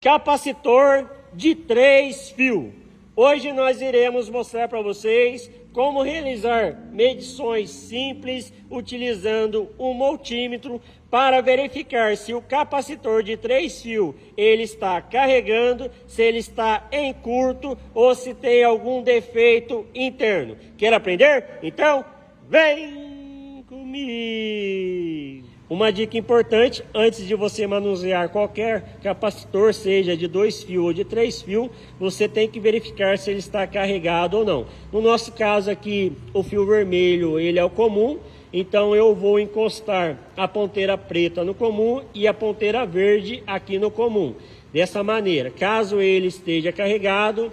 Capacitor de 3 fios. Hoje nós iremos mostrar para vocês como realizar medições simples utilizando um multímetro para verificar se o capacitor de 3 fios ele está carregando, se ele está em curto ou se tem algum defeito interno. Quer aprender? Então, vem comigo! Uma dica importante, antes de você manusear qualquer capacitor, seja de 2 fios ou de 3 fios, você tem que verificar se ele está carregado ou não. No nosso caso aqui, o fio vermelho ele é o comum, então eu vou encostar a ponteira preta no comum e a ponteira verde aqui no comum. Dessa maneira, caso ele esteja carregado,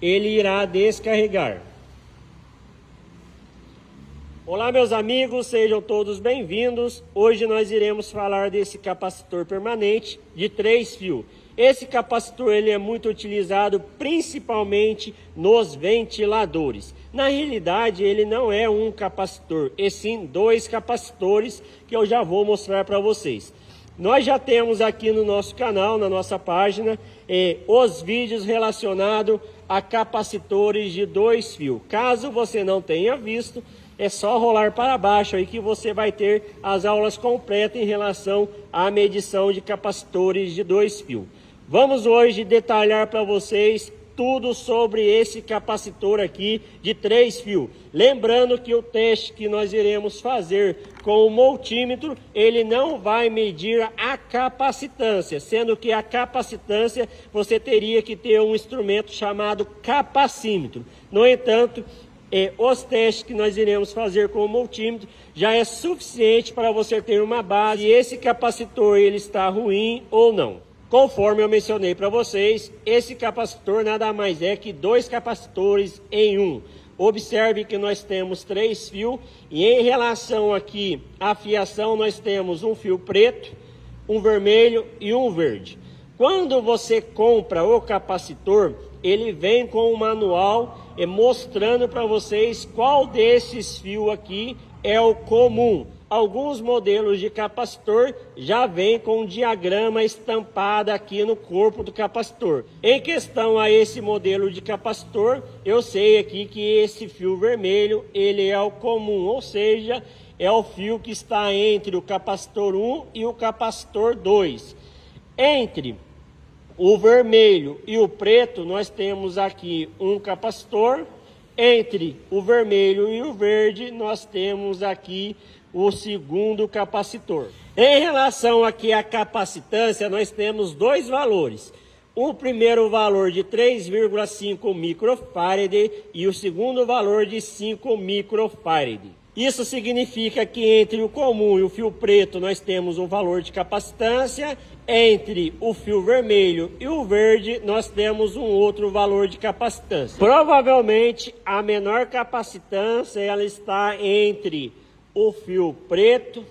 ele irá descarregar. Olá meus amigos, sejam todos bem-vindos. Hoje nós iremos falar desse capacitor permanente de 3 fios. Esse capacitor ele é muito utilizado principalmente nos ventiladores. Na realidade ele não é um capacitor, e sim 2 capacitores que eu já vou mostrar para vocês. Nós já temos aqui no nosso canal, na nossa página, os vídeos relacionados a capacitores de 2 fios. Caso você não tenha visto, é só rolar para baixo aí que você vai ter as aulas completas em relação à medição de capacitores de 2 fios. Vamos hoje detalhar para vocês tudo sobre esse capacitor aqui de 3 fios. Lembrando que o teste que nós iremos fazer com o multímetro, ele não vai medir a capacitância, sendo que a capacitância você teria que ter um instrumento chamado capacímetro. No entanto, os testes que nós iremos fazer com o multímetro já é suficiente para você ter uma base se esse capacitor ele está ruim ou não. Conforme eu mencionei para vocês, esse capacitor nada mais é que 2 capacitores em um. Observe que nós temos 3 fios e em relação aqui à fiação nós temos um fio preto, um vermelho e um verde. Quando você compra o capacitor, ele vem com um manual mostrando para vocês qual desses fios aqui é o comum. Alguns modelos de capacitor já vem com um diagrama estampado aqui no corpo do capacitor. Em questão a esse modelo de capacitor, eu sei aqui que esse fio vermelho ele é o comum, ou seja, é o fio que está entre o capacitor 1 e o capacitor 2. Entre o vermelho e o preto, nós temos aqui um capacitor. Entre o vermelho e o verde, nós temos aqui o segundo capacitor. Em relação aqui à capacitância, nós temos 2 valores. O primeiro valor de 3,5 microfarad e o segundo valor de 5 microfarad. Isso significa que entre o comum e o fio preto nós temos um valor de capacitância, entre o fio vermelho e o verde nós temos um outro valor de capacitância. Provavelmente a menor capacitância ela está entre o fio preto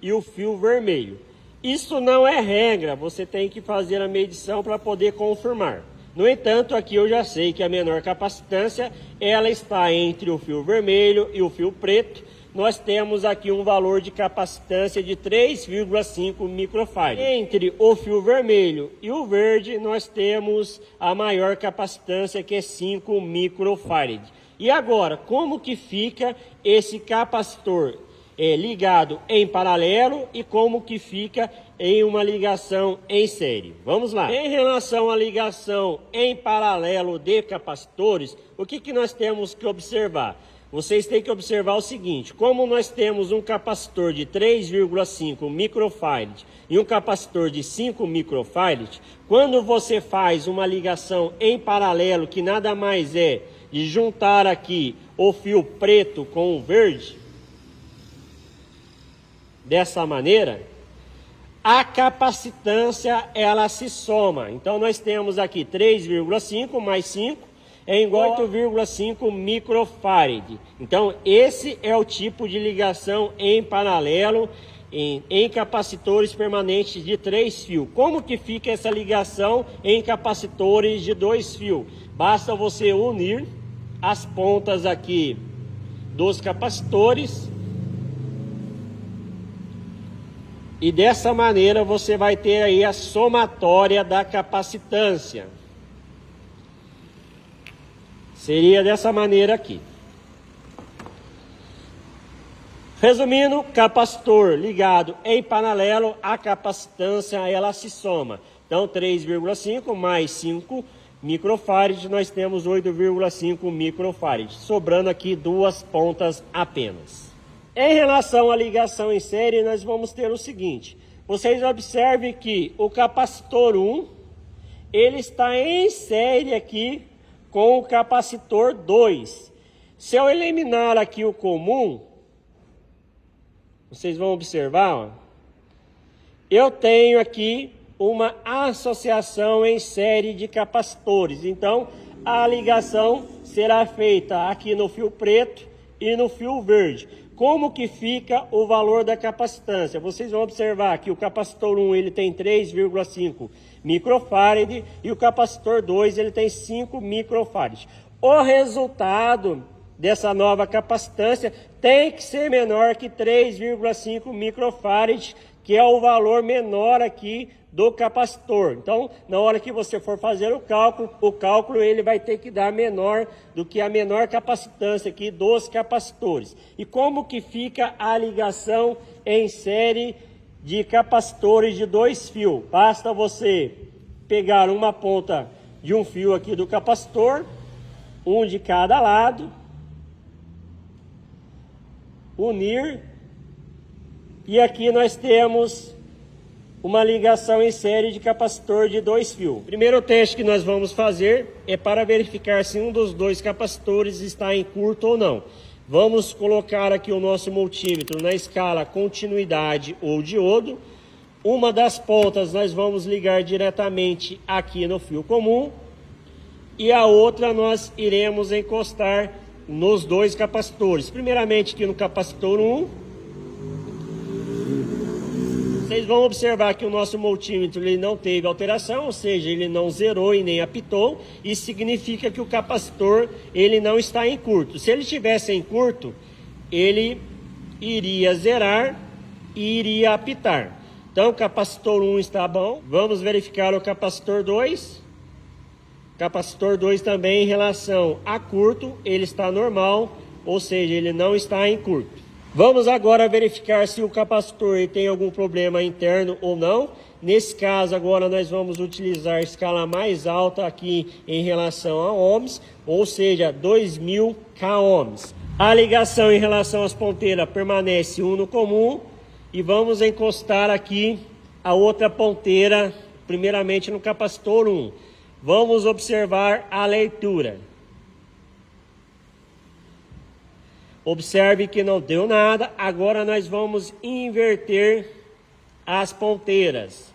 e o fio vermelho. Isso não é regra, você tem que fazer a medição para poder confirmar. No entanto, aqui eu já sei que a menor capacitância ela está entre o fio vermelho e o fio preto. Nós temos aqui um valor de capacitância de 3,5 microfarad. Entre o fio vermelho e o verde, nós temos a maior capacitância, que é 5 microfarad. E agora, como que fica esse capacitor ligado em paralelo e como que fica em uma ligação em série? Vamos lá. Em relação à ligação em paralelo de capacitores, o que nós temos que observar? Vocês têm que observar o seguinte: como nós temos um capacitor de 3,5 microfarad e um capacitor de 5 microfarad, quando você faz uma ligação em paralelo, que nada mais é de juntar aqui o fio preto com o verde, dessa maneira, a capacitância ela se soma. Então nós temos aqui 3,5 mais 5 é igual a 8,5 microfarad. Então esse é o tipo de ligação em paralelo em capacitores permanentes de 3 fios. Como que fica essa ligação em capacitores de 2 fios? Basta você unir as pontas aqui dos capacitores E dessa maneira você vai ter aí a somatória da capacitância. Seria dessa maneira aqui. Resumindo, capacitor ligado em paralelo, a capacitância ela se soma. Então 3,5 mais 5 microfarad, nós temos 8,5 microfarad, sobrando aqui duas pontas apenas. Em relação à ligação em série, nós vamos ter o seguinte. Vocês observem que o capacitor 1, ele está em série aqui com o capacitor 2. Se eu eliminar aqui o comum, vocês vão observar, ó, eu tenho aqui uma associação em série de capacitores. Então, a ligação será feita aqui no fio preto e no fio verde. Como que fica o valor da capacitância? Vocês vão observar que o capacitor 1 ele tem 3,5 microfarad e o capacitor 2 ele tem 5 microfarad. O resultado dessa nova capacitância tem que ser menor que 3,5 microfarad, que é o valor menor aqui do capacitor. Então, na hora que você for fazer o cálculo ele vai ter que dar menor do que a menor capacitância aqui dos capacitores. E como que fica a ligação em série de capacitores de 2 fios? Basta você pegar uma ponta de um fio aqui do capacitor, um de cada lado, unir, e aqui nós temos uma ligação em série de capacitor de 2 fios. O primeiro teste que nós vamos fazer é para verificar se um dos dois capacitores está em curto ou não. Vamos colocar aqui o nosso multímetro na escala continuidade ou diodo. Uma das pontas nós vamos ligar diretamente aqui no fio comum e a outra nós iremos encostar nos dois capacitores. Primeiramente aqui no capacitor 1. Vocês vão observar que o nosso multímetro ele não teve alteração, ou seja, ele não zerou e nem apitou. Isso significa que o capacitor ele não está em curto. Se ele estivesse em curto, ele iria zerar e iria apitar. Então o capacitor 1 está bom. Vamos verificar o capacitor 2. Capacitor 2 também em relação a curto, ele está normal, ou seja, ele não está em curto. Vamos agora verificar se o capacitor tem algum problema interno ou não. Nesse caso agora nós vamos utilizar a escala mais alta aqui em relação a ohms, ou seja, 2000 k ohms. A ligação em relação às ponteiras permanece no comum e vamos encostar aqui a outra ponteira, primeiramente no capacitor 1. Vamos observar a leitura. Observe que não deu nada. Agora nós vamos inverter as ponteiras.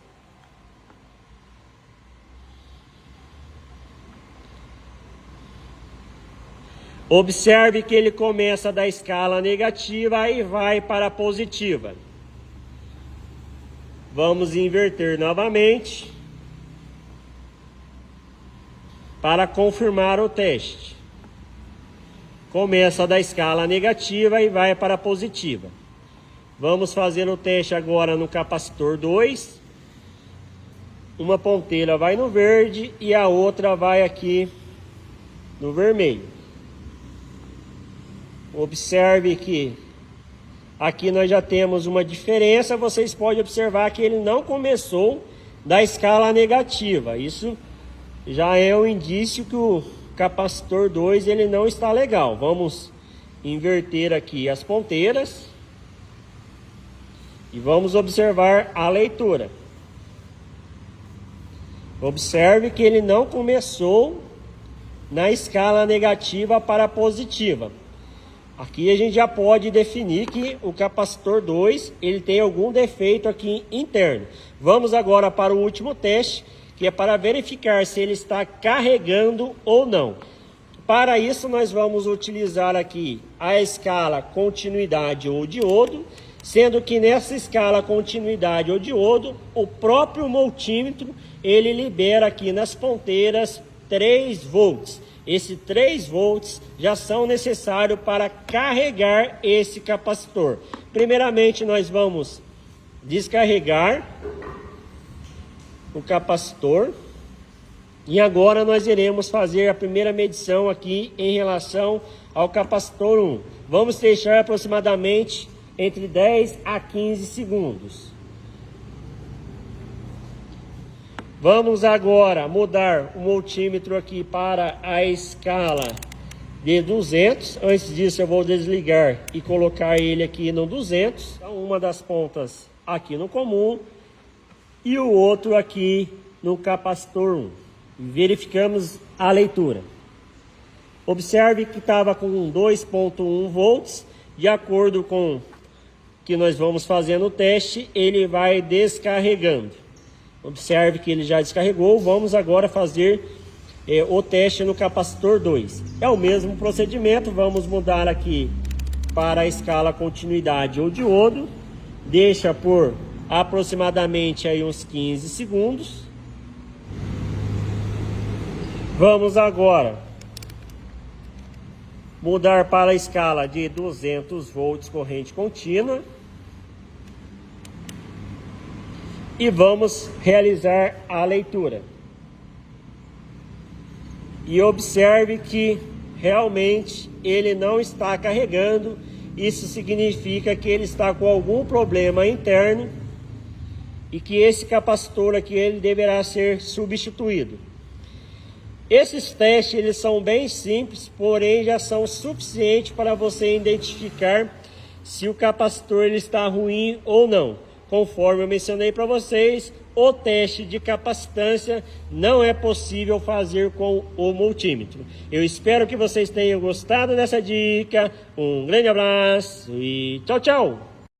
Observe que ele começa da escala negativa e vai para a positiva. Vamos inverter novamente para confirmar o teste. Começa da escala negativa e vai para a positiva. Vamos fazer o teste agora no capacitor 2. Uma ponteira vai no verde e a outra vai aqui no vermelho. Observe que aqui nós já temos uma diferença. Vocês podem observar que ele não começou da escala negativa. Isso já é um indício que o capacitor 2 ele não está legal. Vamos inverter aqui as ponteiras e vamos observar a leitura. Observe que ele não começou na escala negativa para positiva. Aqui a gente já pode definir que o capacitor 2 ele tem algum defeito aqui interno. Vamos agora para o último teste, que é para verificar se ele está carregando ou não. Para isso nós vamos utilizar aqui a escala continuidade ou diodo, sendo que nessa escala continuidade ou diodo, o próprio multímetro ele libera aqui nas ponteiras 3 volts. Esses 3 volts já são necessários para carregar esse capacitor. Primeiramente nós vamos descarregar o capacitor. E agora nós iremos fazer a primeira medição aqui em relação ao capacitor 1. Vamos deixar aproximadamente entre 10 a 15 segundos. Vamos agora mudar o multímetro aqui para a escala de 200. Antes disso eu vou desligar e colocar ele aqui no 200. Então, uma das pontas aqui no comum e o outro aqui no capacitor 1. Verificamos a leitura. Observe que estava com 2.1 volts. De acordo com o que nós vamos fazendo o teste, ele vai descarregando. Observe que ele já descarregou. Vamos agora fazer o teste no capacitor 2. É o mesmo procedimento. Vamos mudar aqui para a escala continuidade ou diodo. Deixa por aproximadamente aí uns 15 segundos. Vamos agora mudar para a escala de 200 volts corrente contínua. E vamos realizar a leitura. E observe que realmente ele não está carregando. Isso significa que ele está com algum problema interno e que esse capacitor aqui ele deverá ser substituído. Esses testes eles são bem simples, porém já são suficientes para você identificar se o capacitor ele está ruim ou não. Conforme eu mencionei para vocês, o teste de capacitância não é possível fazer com o multímetro. Eu espero que vocês tenham gostado dessa dica. Um grande abraço e tchau, tchau!